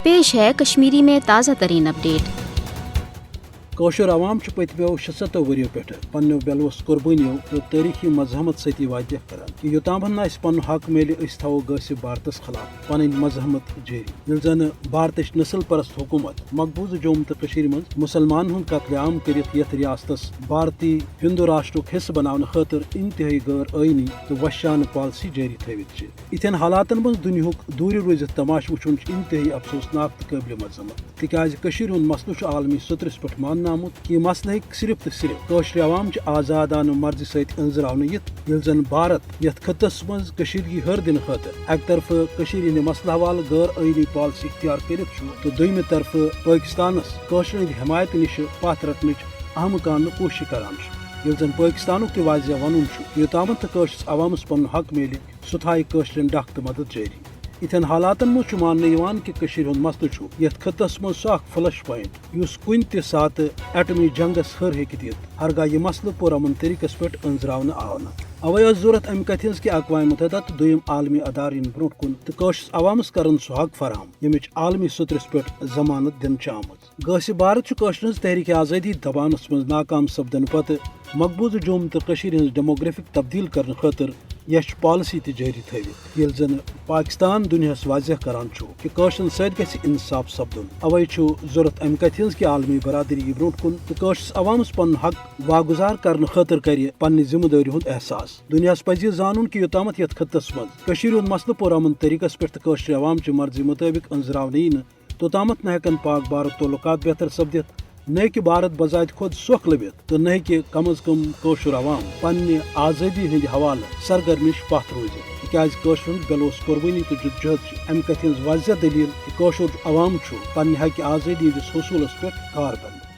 पेश है कश्मीरी में ताज़ा तरीन अपडेट। कौशर आवाम पत्मो 76 वरियो पे पन्नो बेलवस कुर्बानियों तो तारीखी मजहमत सती वाजह करान कि योताम पन हक मेले थो गस भारतस खिलाफ पन मजहमत जारी ये जन भारत नस्ल परस्त हुकूमत मकबूज जम्मू तो मज मुसलमान हूं कत्लेआम कर रियासत भारतीय हिंदू राष्ट्र हिस्स बनाने खतर इंतहाई गैर आईनी तो वशान पॉलिसी जारी थवित इथन हालातन मज दुनियुक दूर रोजित तमाश वुचुन इंतहाई अफसोसनाक तो काबिल मजम्मत तिकाज मसलु आलमी सतरस पे मान आमुत कि मसल हेक सिर्फ तो सिर्फ कौशर आवाम आजादान मर्जी सत अंजरावन ये जन भारत यथ खत्स मज कशीरगी हर दिन खतर अक तरफ कशीर मसल हवाल गैर आईनी पॉलिसी इख्तियार कर तो दोम तरफ पाकिस्तानस कौशर हमायत निश पथ रटन अहम कान कोशिश करान ये जन पाकिस्तान वाजिया वन योताम कौशस अवामस पन हक मेले सह थाय कौशरन डख तो मदद जारी इथन हालातन मज मान कि मसल यथ खत्स मज सह फ्लश पॉइंट उस कुन त सात एटमी जंगस हर हेक दित हरगा यह मसल पुरमन तरीकस पे अंजरावन आव न अवे जरूरत अम कथ कि अक़वाम मुत्तहिदा तो दोयम आलमी अदार इन ब्रो कुन तो कौशस अवामस करन सह हक फराहम यमिच आलमी सतरस पे जमानत दिन आमत गस भारत कौशर तहरीक आज़ादी दबानस मज नाकाम सपदन पत मकबूज जम्मू तो डेमोग्राफिक तब्दील करने खतर यह पॉलिसी जारी थवित ये जन पाकिस्तान दुनियास वाजह करान कि कौशन सत गि इंसाफ सपदन अवे जरूरत अम कथ कि आलमी बरादरी ब्रो कुन तो कौशस अवामस पन हक वागुजार करने खतर कर पन्ने जिम्मेदारी हुंद एहसास दुनियास पज जानन कि योताम यथ खत्स मज मसल पुरमन तरीकस पे कौशर अवाम मर्जी मुताबिक अंजरावन यी तोताम न हेकन पाक भारत तल्लुकात बेहतर सपदित न कि भारत बजात खुद सुख लबित तो न कि कम अज कम कौशर अवाम पन्ने आज़ादी हंद हवाल सरगर्मिश पथ रोजित तिकाज कौशर बेलोस कुर्बानी तो जद्दोजहद अम कथ वाजिया दलील कि कौशर अवाम पन्ने हक आज़ादी हंदिस हसूलस पे कारबंद।